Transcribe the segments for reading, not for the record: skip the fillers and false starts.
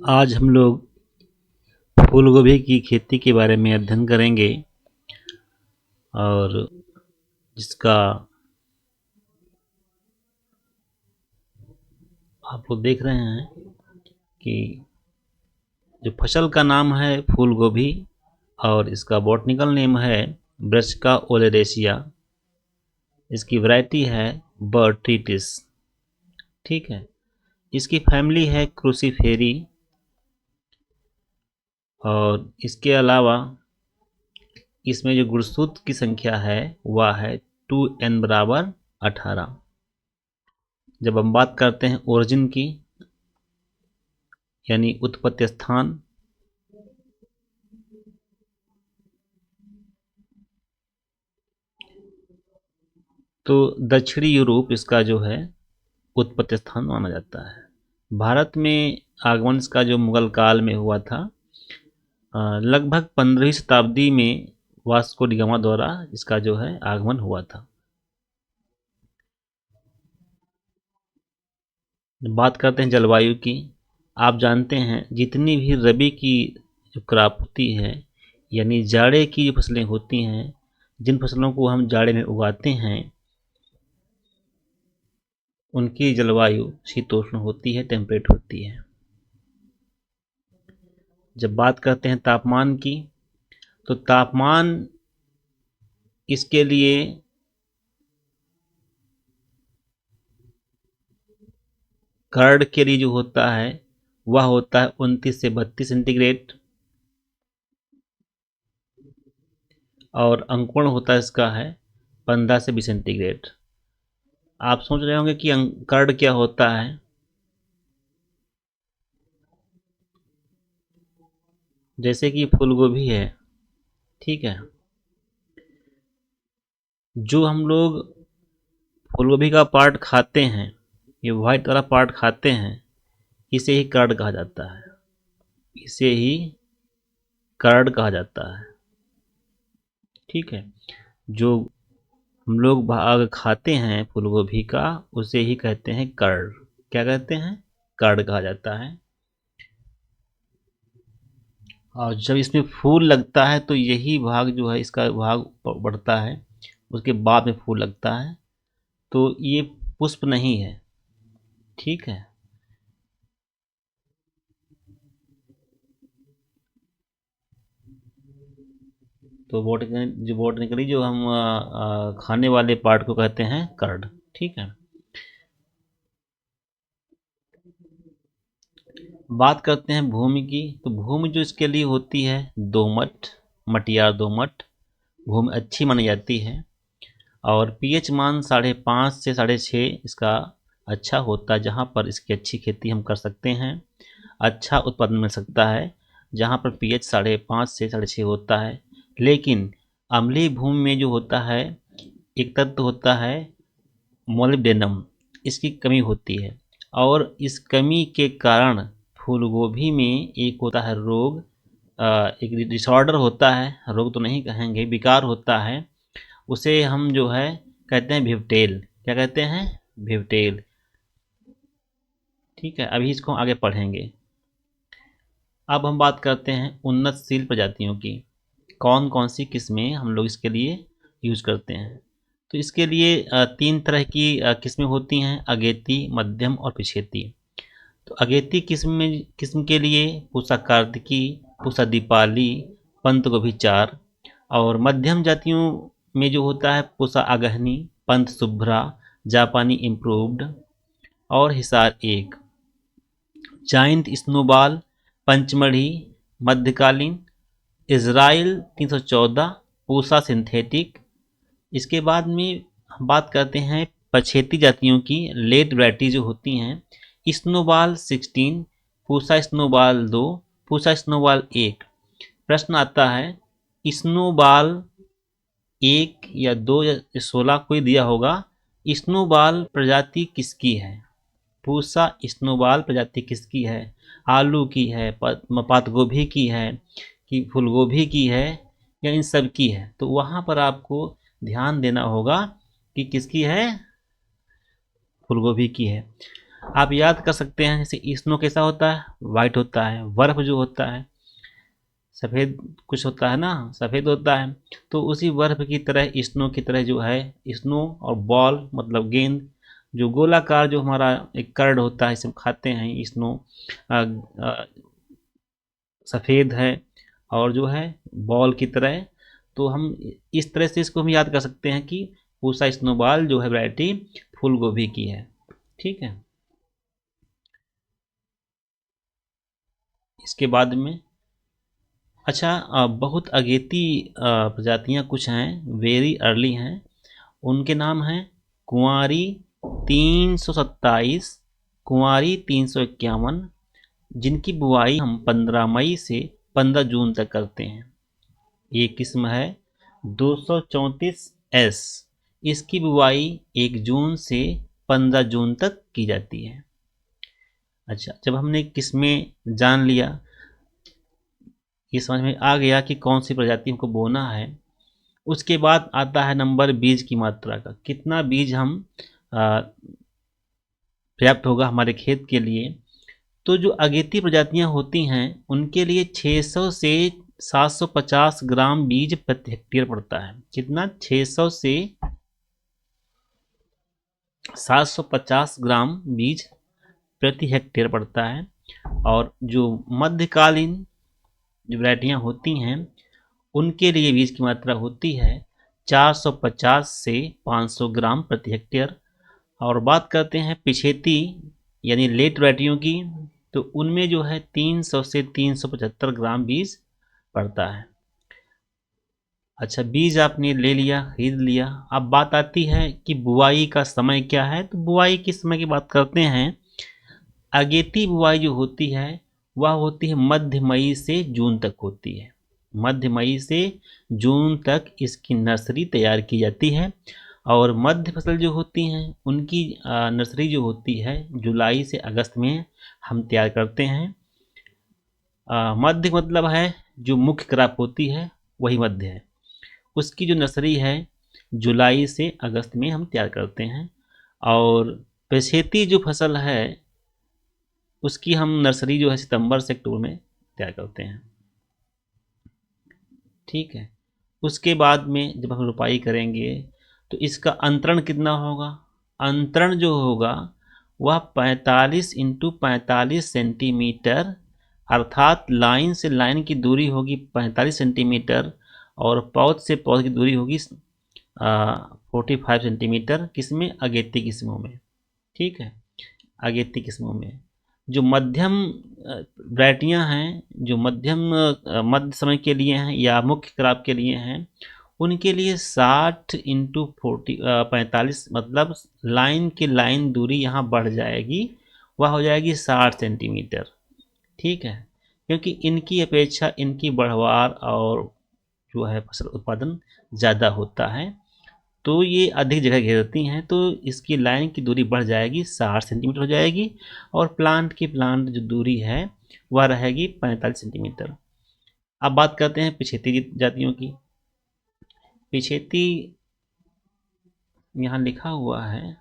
आज हम लोग फूल गोभी की खेती के बारे में अध्ययन करेंगे और जिसका आप लोग देख रहे हैं कि जो फसल का नाम है फूल गोभी और इसका बॉटनिकल नेम है ब्रासिका ओलेरेसिया। इसकी वैरायटी है बर्ट्रिटिस। ठीक है, इसकी फैमिली है क्रूसीफेरी और इसके अलावा इसमें जो गुणसूत्र की संख्या है वह है 2n बराबर 18। जब हम बात करते हैं ओरिजिन की यानी उत्पत्ति स्थान, तो दक्षिणी यूरोप इसका जो है उत्पत्ति स्थान माना जाता है। भारत में आगमन इसका जो मुगल काल में हुआ था, लगभग 15वीं शताब्दी में वास्को डी गामा द्वारा इसका जो है आगमन हुआ था। बात करते हैं जलवायु की। आप जानते हैं जितनी भी रबी की जो क्रॉप होती है यानी जाड़े की जो फसलें होती हैं, जिन फसलों को हम जाड़े में उगाते हैं, उनकी जलवायु शीतोष्ण होती है, टेम्परेट होती है। जब बात करते हैं तापमान की, तो तापमान इसके लिए कर्ड के लिए जो होता है वह होता है 29 से 32 सेंटीग्रेड और अंकुरण होता है इसका है 15 से 20 सेंटीग्रेड। आप सोच रहे होंगे कि कर्ड क्या होता है। जैसे कि फूल गोभी है, ठीक है, जो हम लोग फूल गोभी का पार्ट खाते हैं, ये व्हाइट वाला पार्ट खाते हैं, इसे ही कर्ड कहा जाता है। इसे ही कर्ड कहा जाता है। ठीक है, जो हम लोग भाग खाते हैं फूल गोभी का, उसे ही कहते हैं कर्ड। क्या कहते हैं? कर्ड कहा जाता है। और जब इसमें फूल लगता है तो यही भाग जो है, इसका भाग बढ़ता है, उसके बाद में फूल लगता है। तो ये पुष्प नहीं है। ठीक है, तो बोटनिकली जो हम खाने वाले पार्ट को कहते हैं कर्ड। ठीक है, बात करते हैं भूमि की। तो भूमि जो इसके लिए होती है दोमट, मटियार दोमट भूमि अच्छी मानी जाती है और पीएच मान 5.5 से 6.5 इसका अच्छा होता है, जहाँ पर इसकी अच्छी खेती हम कर सकते हैं, अच्छा उत्पादन मिल सकता है, जहाँ पर पीएच 5.5 से 6.5 होता है। लेकिन अम्लीय भूमि में जो होता है, एक तत्व होता है मोलिब्डेनम, इसकी कमी होती है और इस कमी के कारण फूलगोभी में एक होता है रोग, एक डिसऑर्डर होता है, रोग तो नहीं कहेंगे, विकार होता है। उसे हम जो है कहते हैं भिवटेल। क्या कहते हैं? भिवटेल। ठीक है, अभी इसको आगे पढ़ेंगे। अब हम बात करते हैं उन्नतशील प्रजातियों की। कौन कौन सी किस्में हम लोग इसके लिए यूज करते हैं। तो इसके लिए 3 तरह की किस्में होती हैं, अगेती, मध्यम और पिछेती। तो अगेती किस्म के लिए पूसा कार्तिकी, पूसा दीपाली, पंत गोभी 4। और मध्यम जातियों में जो होता है पूसा आगहनी, पंत शुभ्रा, जापानी इम्प्रूव्ड और हिसार 1। जाइंट स्नोबॉल, पंचमढ़ी, मध्यकालीन, इज़राइल 314, पूसा सिंथेटिक। इसके बाद में हम बात करते हैं पछेती जातियों की, लेट वैरायटी जो होती हैं, snowball 16, Pusa snowball 2, Pusa snowball 1। प्रश्न आता है स्नोबॉल 1 या 2 या 16 कोई दिया होगा, स्नोबॉल प्रजाति किसकी है? पूसा स्नोबॉल प्रजाति किसकी है? आलू की है, पात गोभी की है, कि फूलगोभी की है, या इन सब की है? तो वहाँ पर आपको ध्यान देना होगा कि किसकी है? फूलगोभी की है। आप याद कर सकते हैं, जैसे स्नो कैसा होता है, वाइट होता है। बर्फ जो होता है सफ़ेद कुछ होता है ना, सफ़ेद होता है। तो उसी बर्फ की तरह स्नो की तरह जो है, स्नो और बॉल मतलब गेंद, जो गोलाकार जो हमारा एक कर्ड होता है, इसे हम खाते हैं। स्नो सफ़ेद है और जो है बॉल की तरह। तो हम इस तरह से इसको हम याद कर सकते हैं कि पूसा स्नोबॉल जो है वैरायटी फूल गोभी की है। ठीक है। इसके बाद में अच्छा, बहुत अगेती प्रजातियां कुछ हैं, वेरी अर्ली हैं। उनके नाम हैं कुंवारी 327, कुंवारी 351, जिनकी बुआई हम 15 मई से 15 जून तक करते हैं। ये किस्म है 234 S। इसकी बुआई 1 जून से 15 जून तक की जाती है। अच्छा, जब हमने किस्में जान लिया, ये समझ में आ गया कि कौन सी प्रजाति हमको बोना है, उसके बाद आता है नंबर बीज की मात्रा का। कितना बीज हम पर्याप्त होगा हमारे खेत के लिए। तो जो अगेती प्रजातियां होती हैं उनके लिए 600 से 750 ग्राम बीज प्रति हेक्टेयर पड़ता है। कितना? 600 से 750 ग्राम बीज प्रति हेक्टेयर पड़ता है। और जो मध्यकालीन जो वैरायटियां होती हैं उनके लिए बीज की मात्रा होती है 450 से 500 ग्राम प्रति हेक्टेयर। और बात करते हैं पिछेती यानी लेट वैरायटियों की, तो उनमें जो है 300 से 375 ग्राम बीज पड़ता है। अच्छा, बीज आपने ले लिया, खरीद लिया। अब बात आती है कि बुआई का समय क्या है। तो बुआई के समय की बात करते हैं। अगेती बुआई जो होती है वह होती है मध्य मई से जून तक होती है। मध्य मई से जून तक इसकी नर्सरी तैयार की जाती है। और मध्य फसल जो होती हैं उनकी नर्सरी जो होती है जुलाई से अगस्त में हम तैयार करते हैं। मध्य मतलब है जो मुख्य क्रॉप होती है वही मध्य है। उसकी जो नर्सरी है जुलाई से अगस्त में हम तैयार करते हैं। और पछेती जो फसल है उसकी हम नर्सरी जो है सितंबर से अक्टूबर में तैयार करते हैं। ठीक है। उसके बाद में जब हम रोपाई करेंगे तो इसका अंतरण कितना होगा। अंतरण जो होगा वह 45 इंटू 45 सेंटीमीटर, अर्थात लाइन से लाइन की दूरी होगी 45 सेंटीमीटर और पौध से पौध की दूरी होगी 45 सेंटीमीटर। किसमें? अगेती किस्मों में। ठीक है, अगेती किस्मों में। जो मध्यम वैरायटियाँ हैं, जो मध्यम मध्य समय के लिए हैं या मुख्य क्रॉप के लिए हैं, उनके लिए 60 इंटू 45 मतलब लाइन की लाइन दूरी यहाँ बढ़ जाएगी, वह हो जाएगी 60 सेंटीमीटर। ठीक है, क्योंकि इनकी अपेक्षा इनकी बढ़वार और जो है फसल उत्पादन ज़्यादा होता है, तो ये अधिक जगह घेरती हैं, तो इसकी लाइन की दूरी बढ़ जाएगी, 60 सेंटीमीटर हो जाएगी। और प्लांट की प्लांट जो दूरी है वह रहेगी 45 सेंटीमीटर। अब बात करते हैं पिछेती जातियों की। पिछेती यहाँ लिखा हुआ है,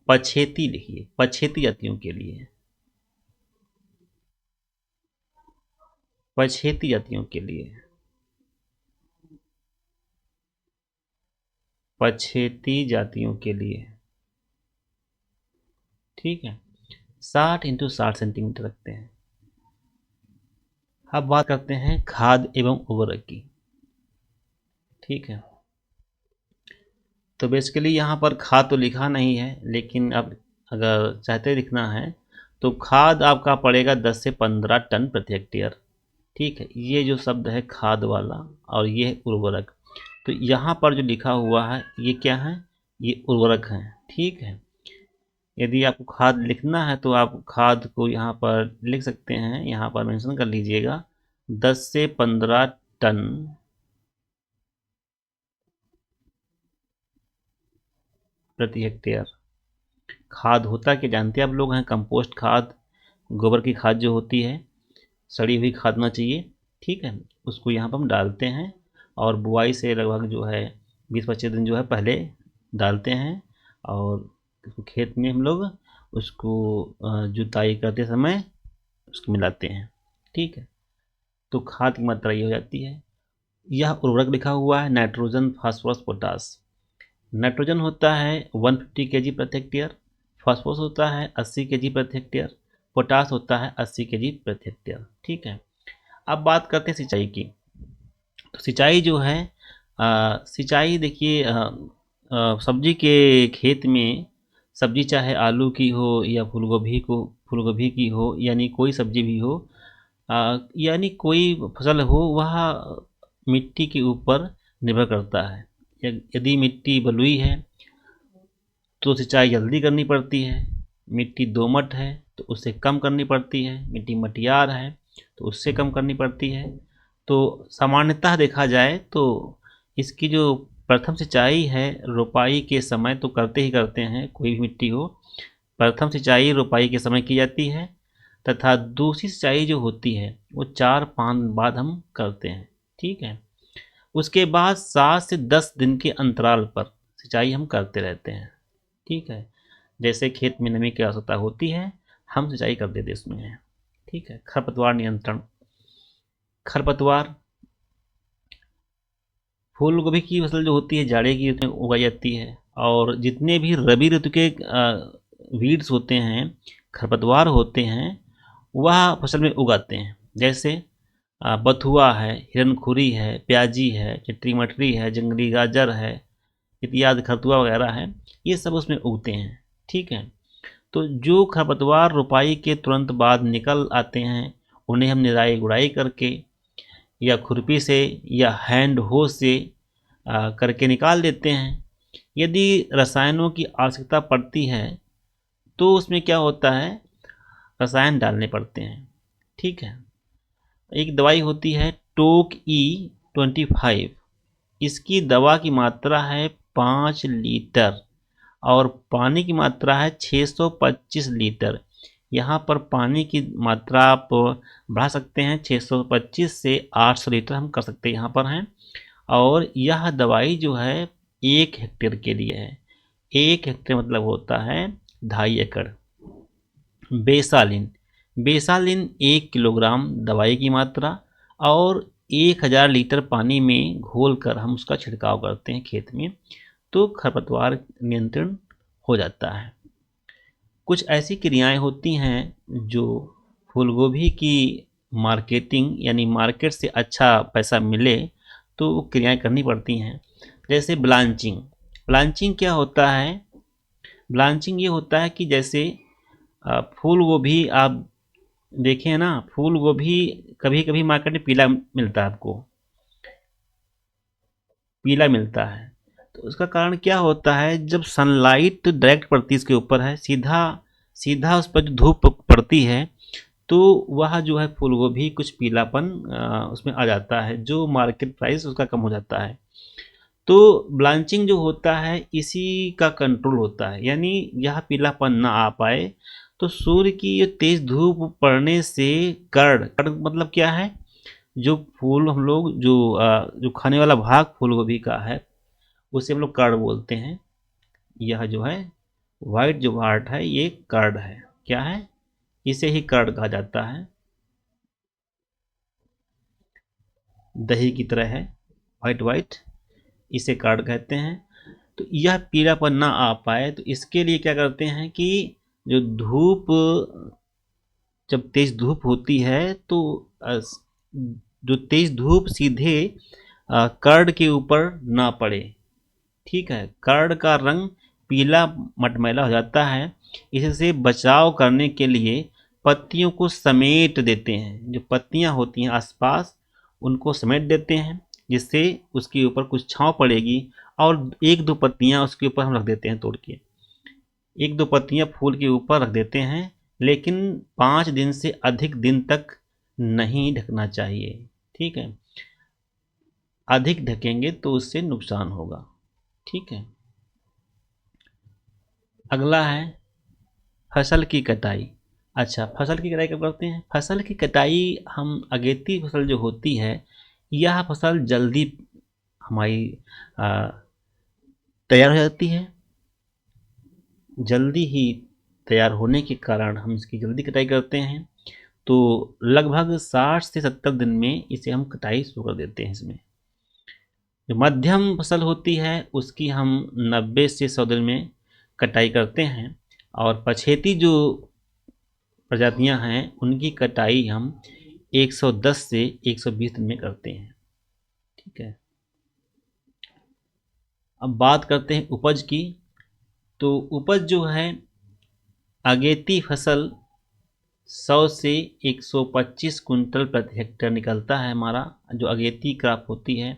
पछेती लिखिए, पछेती जातियों के लिए, पछेती जातियों के लिए, पछेती जातियों के लिए। ठीक है, 60 इंटू 60 सेंटीमीटर रखते हैं। अब बात करते हैं खाद एवं उर्वरक की। ठीक है, तो बेसिकली यहाँ पर खाद तो लिखा नहीं है, लेकिन अब अगर चाहते लिखना है तो खाद आपका पड़ेगा 10 से 15 टन प्रति हेक्टेयर। ठीक है, ये जो शब्द है खाद वाला, और ये है उर्वरक। तो यहाँ पर जो लिखा हुआ है ये क्या है? ये उर्वरक है। ठीक है, यदि आपको खाद लिखना है तो आप खाद को यहाँ पर लिख सकते हैं, यहाँ पर मेंशन कर लीजिएगा 10 से 15 टन प्रति हेक्टेयर। खाद होता क्या जानते हैं आप लोग? हैं कंपोस्ट खाद, गोबर की खाद जो होती है, सड़ी हुई खाद ना चाहिए। ठीक है, उसको यहाँ पर हम डालते हैं और बुआई से लगभग जो है 20-25 दिन जो है पहले डालते हैं और खेत में हम लोग उसको जुताई करते समय उसको मिलाते हैं। ठीक है, तो खाद की मात्रा ये हो जाती है। यह उर्वरक लिखा हुआ है नाइट्रोजन, फास्फोरस, पोटास। नाइट्रोजन होता है 150 केजी प्रति हेक्टेयर, फास्फोरस होता है 80 केजी प्रति हेक्टेयर, पोटास होता है 80 केजी प्रति हेक्टेयर। ठीक है, अब बात करते हैं सिंचाई की। तो सिंचाई जो है सिंचाई देखिए सब्जी के खेत में, सब्जी चाहे आलू की हो या फूलगोभी की हो, यानी कोई सब्जी भी हो, यानी कोई फसल हो, वह मिट्टी के ऊपर निर्भर करता है। यदि मिट्टी बलुई है तो सिंचाई जल्दी करनी पड़ती है, मिट्टी दोमट है तो उससे कम करनी पड़ती है, मिट्टी मटियार है तो उससे कम करनी पड़ती है। तो सामान्यतः देखा जाए तो इसकी जो प्रथम सिंचाई है रोपाई के समय तो करते ही करते हैं, कोई भी मिट्टी हो, प्रथम सिंचाई रोपाई के समय की जाती है तथा दूसरी सिंचाई जो होती है वो 4-5 बाद हम करते हैं। ठीक है, उसके बाद 7 से 10 दिन के अंतराल पर सिंचाई हम करते रहते हैं। ठीक है, जैसे खेत में नमी की आवश्यकता होती है हम सिंचाई कर देते इसमें। ठीक है, खरपतवार नियंत्रण। खरपतवार, फूल गोभी की फसल जो होती है जाड़े की ऋतु में उगाई जाती है, और जितने भी रबी ऋतु के वीड्स होते हैं, खरपतवार होते हैं, वह फसल में उगाते हैं। जैसे बथुआ है, हिरनखुरी है, प्याजी है, चिट्टी मटरी है, जंगली गाजर है इत्यादि, खरतुआ वगैरह है, ये सब उसमें उगते हैं। ठीक है, तो जो खरपतवार रोपाई के तुरंत बाद निकल आते हैं उन्हें हम निराई गुड़ाई करके या खुरपी से या हैंड हो से करके निकाल देते हैं। यदि रसायनों की आवश्यकता पड़ती है तो उसमें क्या होता है, रसायन डालने पड़ते हैं। ठीक है, एक दवाई होती है टोक E25, इसकी दवा की मात्रा है 5 लीटर और पानी की मात्रा है 625 लीटर। यहाँ पर पानी की मात्रा आप बढ़ा सकते हैं, 625 से 800 लीटर हम कर सकते हैं यहाँ पर हैं। और यह दवाई जो है 1 हेक्टेयर के लिए है। 1 हेक्टेयर मतलब होता है 2.5 एकड़। बेसालिन, बेसालिन 1 किलोग्राम दवाई की मात्रा और 1000 लीटर पानी में घोलकर हम उसका छिड़काव करते हैं खेत में, तो खरपतवार नियंत्रण हो जाता है। कुछ ऐसी क्रियाएं होती हैं जो फूलगोभी की मार्केटिंग यानी मार्केट से अच्छा पैसा मिले तो वो क्रियाएं करनी पड़ती हैं। जैसे ब्लांचिंग। ब्लांचिंग क्या होता है, ब्लांचिंग ये होता है कि जैसे फूल गोभी आप देखें ना, फूल गोभी कभी कभी मार्केट में पीला मिलता है, आपको पीला मिलता है, तो उसका कारण क्या होता है, जब सनलाइट डायरेक्ट पड़ती है इसके ऊपर है, सीधा सीधा उस पर जो धूप पड़ती है तो वह जो है फूल गोभी कुछ पीलापन उसमें आ जाता है, जो मार्केट प्राइस उसका कम हो जाता है। तो ब्लांचिंग जो होता है इसी का कंट्रोल होता है, यानी यह पीलापन ना आ पाए। तो सूर्य की ये तेज धूप पड़ने से कर्ड मतलब क्या है, जो फूल हम लोग जो खाने वाला भाग फूल गोभी का है उसे हम लोग कर्ड बोलते हैं। यह जो है वाइट जो पार्ट है ये कर्ड है, क्या है, इसे ही कर्ड कहा जाता है, दही की तरह है, वाइट वाइट, इसे कर्ड कहते हैं। तो यह पीलापन ना आ पाए तो इसके लिए क्या करते हैं कि जो धूप, जब तेज धूप होती है तो जो तेज धूप सीधे कर्ड के ऊपर ना पड़े। ठीक है, कर्ड का रंग पीला मटमैला हो जाता है, इससे बचाव करने के लिए पत्तियों को समेट देते हैं, जो पत्तियां होती हैं आसपास उनको समेट देते हैं, जिससे उसके ऊपर कुछ छांव पड़ेगी। और 1-2 पत्तियां उसके ऊपर हम रख देते हैं तोड़ के, 1-2 पत्तियां फूल के ऊपर रख देते हैं, लेकिन 5 दिन से अधिक दिन तक नहीं ढकना चाहिए। ठीक है, अधिक ढकेंगे तो उससे नुकसान होगा। ठीक है, अगला है फसल की कटाई। अच्छा, फसल की कटाई कब करते हैं, फसल की कटाई हम अगेती फसल जो होती है, यह फसल जल्दी हमारी तैयार हो जाती है। जल्दी ही तैयार होने के कारण हम इसकी जल्दी कटाई करते हैं, तो लगभग 60 से 70 दिन में इसे हम कटाई शुरू कर देते हैं। इसमें जो मध्यम फसल होती है उसकी हम 90 से 100 दिन में कटाई करते हैं, और पछेती जो प्रजातियां हैं उनकी कटाई हम 110 से 120 दिन में करते हैं। ठीक है, अब बात करते हैं उपज की। तो उपज जो है, अगेती फसल 100 से 125 कुंटल प्रति हेक्टेयर निकलता है हमारा, जो अगेती क्रॉप होती है।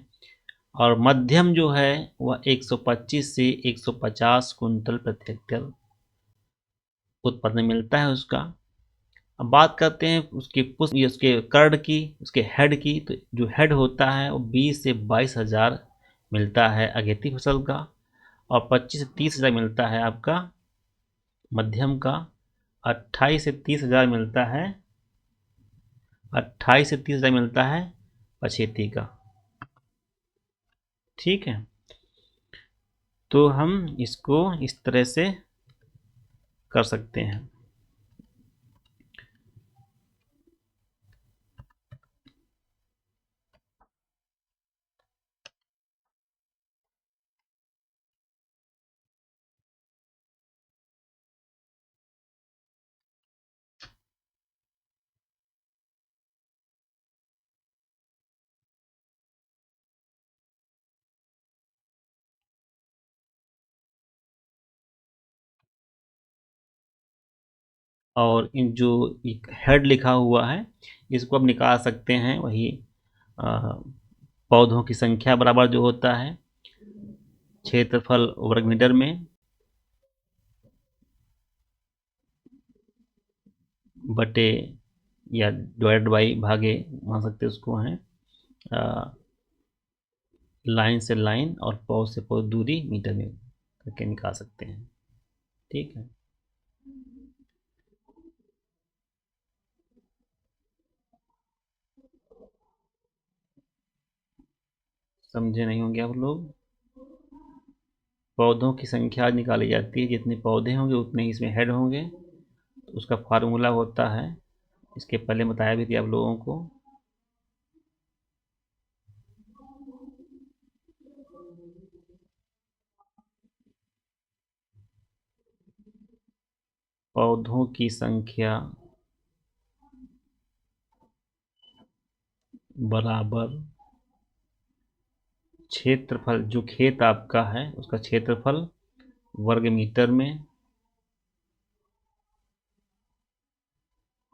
और मध्यम जो है वह 125 से 150 कुंटल प्रति हेक्टेयर उत्पादन मिलता है उसका। अब बात करते हैं उसके पुष्प, उसके कर्ड की, उसके हेड की। तो जो हेड होता है वो 20 से 22 हज़ार मिलता है अगेती फसल का, और 25 से 30 हज़ार मिलता है आपका मध्यम का। 28 से 30 हज़ार मिलता है, 28 से 30 हज़ार मिलता है पछेती का। ठीक है, तो हम इसको इस तरह से कर सकते हैं। और इन जो हेड लिखा हुआ है इसको आप निकाल सकते हैं। वही पौधों की संख्या बराबर जो होता है क्षेत्रफल वर्ग मीटर में बटे, या डिवाइड बाई भागे मान सकते उसको हैं, लाइन से लाइन और पौध से पौध दूरी मीटर में करके निकाल सकते हैं। ठीक है, समझे नहीं होंगे आप लोग। पौधों की संख्या निकाली जाती है, जितने पौधे होंगे उतने ही इसमें हेड होंगे। तो उसका फार्मूला होता है, इसके पहले बताया भी थी आप लोगों को। पौधों की संख्या बराबर क्षेत्रफल, जो खेत आपका है उसका क्षेत्रफल वर्ग मीटर में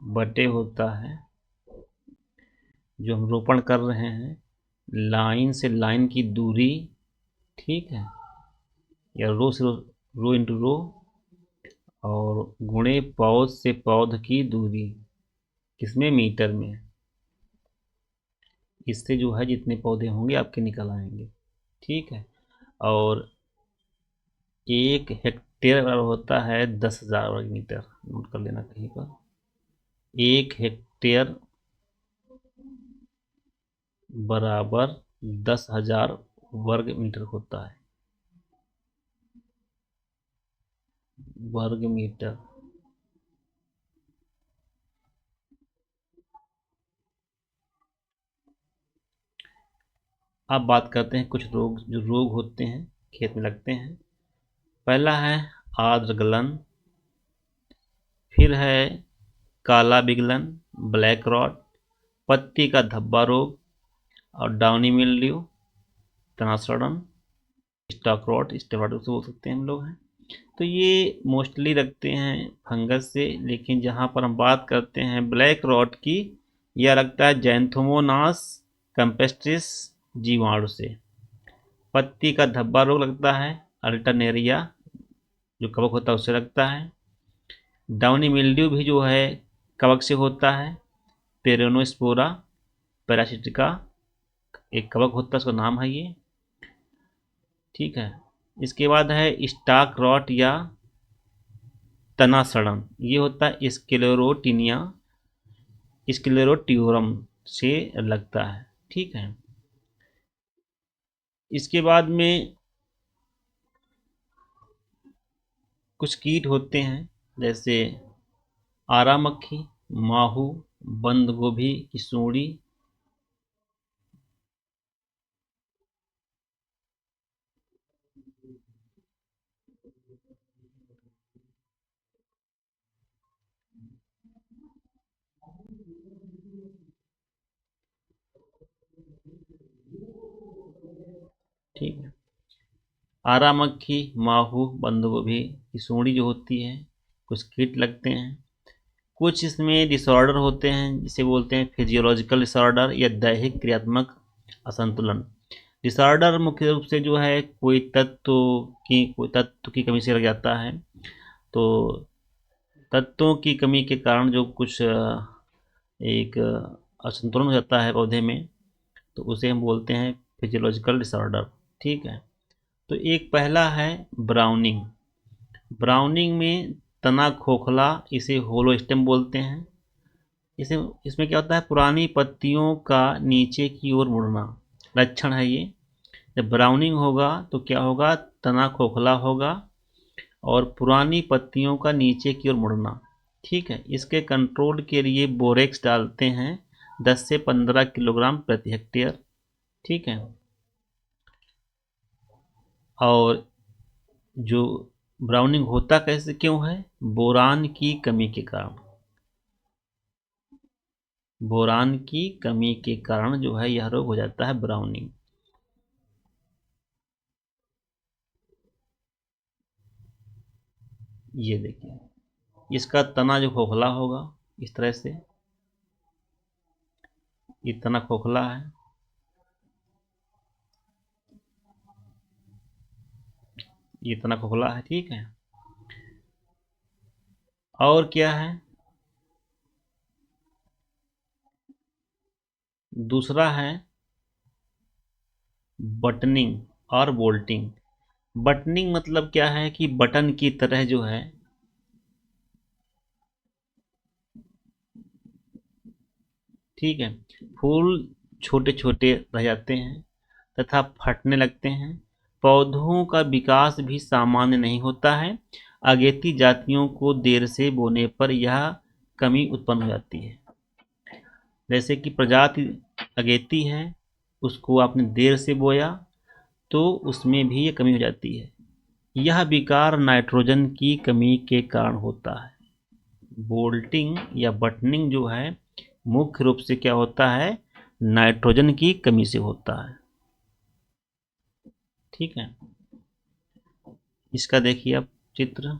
बटे होता है जो हम रोपण कर रहे हैं लाइन से लाइन की दूरी। ठीक है, या रो से रो इंटू रो, और गुणे पौध से पौध की दूरी, किसमें, मीटर में। इससे जो है जितने पौधे होंगे आपके निकल आएंगे। ठीक है, और 1 हेक्टेयर बराबर होता है 10,000 वर्ग मीटर। नोट कर लेना कहीं पर। 1 हेक्टेयर बराबर 10,000 वर्ग मीटर होता है, वर्ग मीटर। अब बात करते हैं कुछ रोग, जो रोग होते हैं खेत में लगते हैं। पहला है आर्द्र गलन, फिर है काला बिगलन, ब्लैक रॉट, पत्ती का धब्बा रोग, और डाउनी मिल्ड्यू, तना सड़न, स्टॉक रॉट, स्टेरॉइड से बोल सकते हैं हम लोग हैं। तो ये मोस्टली रखते हैं फंगस से, लेकिन जहाँ पर हम बात करते हैं ब्लैक रॉट की, यह लगता है जैंथोमोनास कैम्पेस्ट्रिस जीवाणु से। पत्ती का धब्बा रोग लगता है अल्टरनेरिया, जो कवक होता है उससे लगता है। डाउनी मिल्ड्यू भी जो है कवक से होता है, पेरोनोस्पोरा पैरासिटिका, एक कवक होता है, उसका नाम है ये। ठीक है, इसके बाद है स्टाक रॉट या तना सड़न, ये होता है स्क्लेरोटिनिया, स्क्लेरोटियोरम से लगता है। ठीक है, इसके बाद में कुछ कीट होते हैं जैसे आरा मक्खी, माहू, बंद गोभी की सूंडी। ठीक है, आरा मक्खी, माहू, बंद गोभी की सूंडी जो होती है, कुछ कीट लगते हैं। कुछ इसमें डिसऑर्डर होते हैं जिसे बोलते हैं फिजियोलॉजिकल डिसऑर्डर या दैहिक क्रियात्मक असंतुलन। डिसऑर्डर मुख्य रूप से जो है कोई तत्व की कमी से लग जाता है। तो तत्वों की कमी के कारण जो कुछ एक असंतुलन हो जाता है पौधे में, तो उसे हम बोलते हैं फिजियोलॉजिकल डिसऑर्डर। ठीक है, तो एक पहला है ब्राउनिंग। ब्राउनिंग में तना खोखला, इसे होलो स्टेम बोलते हैं। इसे इसमें क्या होता है, पुरानी पत्तियों का नीचे की ओर मुड़ना लक्षण है ये। जब ब्राउनिंग होगा तो क्या होगा, तना खोखला होगा और पुरानी पत्तियों का नीचे की ओर मुड़ना। ठीक है, इसके कंट्रोल के लिए बोरेक्स डालते हैं 10 से 15 किलोग्राम प्रति हेक्टेयर। ठीक है, और जो ब्राउनिंग होता कैसे क्यों है, बोरान की कमी के कारण। बोरान की कमी के कारण जो है यह रोग हो जाता है ब्राउनिंग। ये देखिए, इसका तना जो खोखला होगा इस तरह से, ये तना खोखला है, ये तना खोखला है। ठीक है, और क्या है, दूसरा है बटनिंग और बोल्टिंग। बटनिंग मतलब क्या है कि बटन की तरह जो है, ठीक है, फूल छोटे छोटे रह जाते हैं तथा फटने लगते हैं। पौधों का विकास भी सामान्य नहीं होता है। अगेती जातियों को देर से बोने पर यह कमी उत्पन्न हो जाती है। जैसे कि प्रजाति अगेती है, उसको आपने देर से बोया तो उसमें भी ये कमी हो जाती है। यह विकार नाइट्रोजन की कमी के कारण होता है। बोल्टिंग या बटनिंग जो है मुख्य रूप से क्या होता है, नाइट्रोजन की कमी से होता है। ठीक है, इसका देखिए आप चित्र,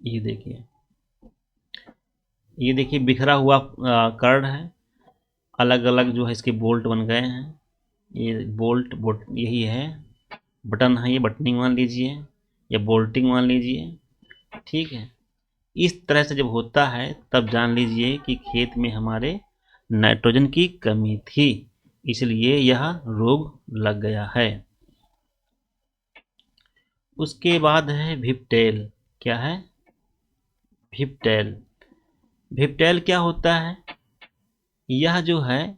ये देखिए, ये देखिए बिखरा हुआ कर्ण है, अलग अलग जो है इसके बोल्ट बन गए हैं। ये बोल्ट बोट यही है, बटन है, ये बटनिंग मान लीजिए या बोल्टिंग मान लीजिए। ठीक है, इस तरह से जब होता है तब जान लीजिए कि खेत में हमारे नाइट्रोजन की कमी थी, इसलिए यह रोग लग गया है। उसके बाद है भिपटेल। क्या है, भिपटेल। भिपटेल क्या होता है, यह जो है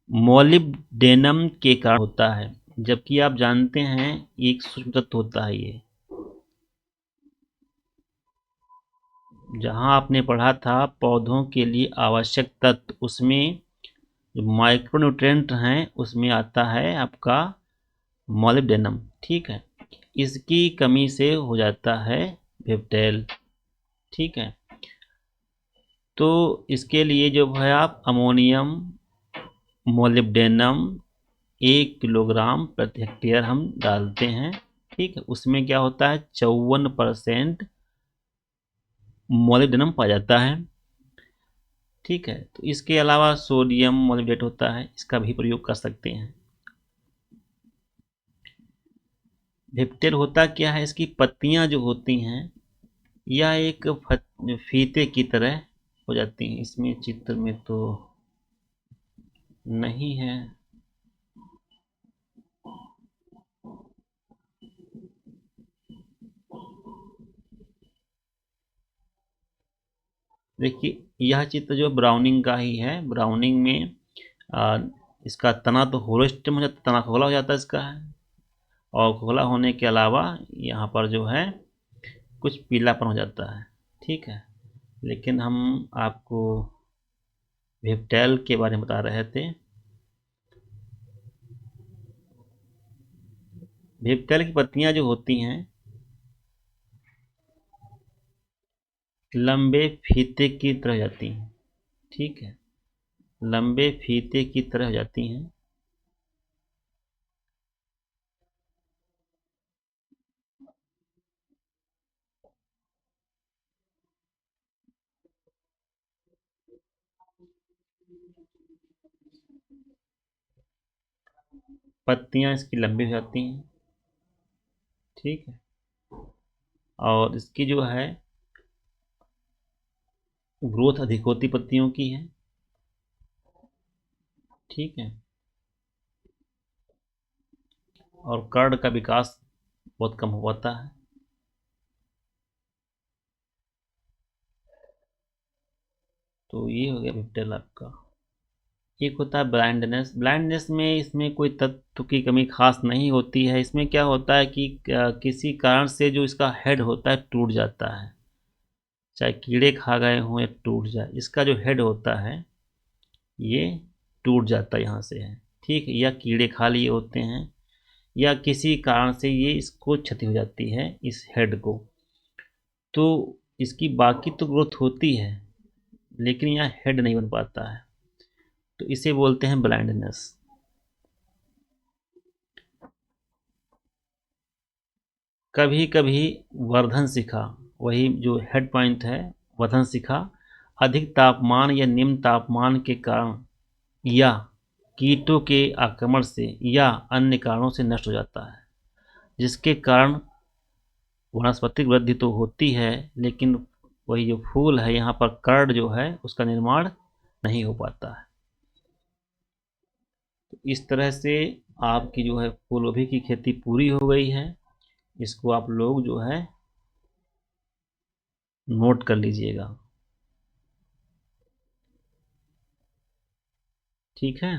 मोलिब्डेनम के कारण होता है, जबकि आप जानते हैं एक सूक्ष्म तत्व होता है ये। जहां आपने पढ़ा था पौधों के लिए आवश्यक तत्व, उसमें जो माइक्रोन्यूट्रिएंट हैं उसमें आता है आपका मॉलिब्डेनम। ठीक है, इसकी कमी से हो जाता है भिपटेल। ठीक है, तो इसके लिए जो है आप अमोनियम मोलिब्डेनम 1 किलोग्राम प्रति हेक्टेयर हम डालते हैं। ठीक है, उसमें क्या होता है 54% मोलिब्डेनम पाया जाता है। ठीक है, तो इसके अलावा सोडियम मोलिब्डेट होता है, इसका भी प्रयोग कर सकते हैं। भिप्टेल होता क्या है, इसकी पत्तियां जो होती हैं यह एक फीते की तरह हो जाती हैं। इसमें चित्र में तो नहीं है, देखिए यह चित्र जो ब्राउनिंग का ही है। ब्राउनिंग में आ, इसका तना तो होलो स्टेम हो जाता है, तना खोला हो जाता है इसका है। और खोखला होने के अलावा यहाँ पर जो है कुछ पीलापन हो जाता है। ठीक है, लेकिन हम आपको विप्टेल के बारे में बता रहे थे। विप्टेल की पत्तियां जो होती हैं लंबे फीते की तरह जाती हैं। ठीक है, लंबे फीते की तरह जाती हैं। पत्तियां इसकी लंबी हो जाती हैं। ठीक है, और इसकी जो है ग्रोथ अधिक होती पत्तियों की है। ठीक है, और कर्ण का विकास बहुत कम होता है। तो ये हो गया विप्टेल आपका। एक होता है ब्लाइंडनेस। ब्लाइंडनेस में इसमें कोई तत्व की कमी खास नहीं होती है। इसमें क्या होता है कि किसी कारण से जो इसका हेड होता है टूट जाता है, चाहे कीड़े खा गए हों या टूट जाए, इसका जो हेड होता है ये टूट जाता है यहाँ से है। ठीक है, या कीड़े खा लिए होते हैं या किसी कारण से ये इसको क्षति हो जाती है इस हेड को, तो इसकी बाकी तो ग्रोथ होती है लेकिन यहाँ हेड नहीं बन पाता है, तो इसे बोलते हैं ब्लाइंडनेस। कभी कभी वर्धन शिखा, वही जो हेड पॉइंट है, वर्धन शिखा अधिक तापमान या निम्न तापमान के कारण या कीटों के आक्रमण से या अन्य कारणों से नष्ट हो जाता है, जिसके कारण वनस्पतिक वृद्धि तो होती है लेकिन वही जो फूल है यहाँ पर कर्ड जो है उसका निर्माण नहीं हो पाता है। तो इस तरह से आपकी जो है फूल गोभी की खेती पूरी हो गई है। इसको आप लोग जो है नोट कर लीजिएगा। ठीक है।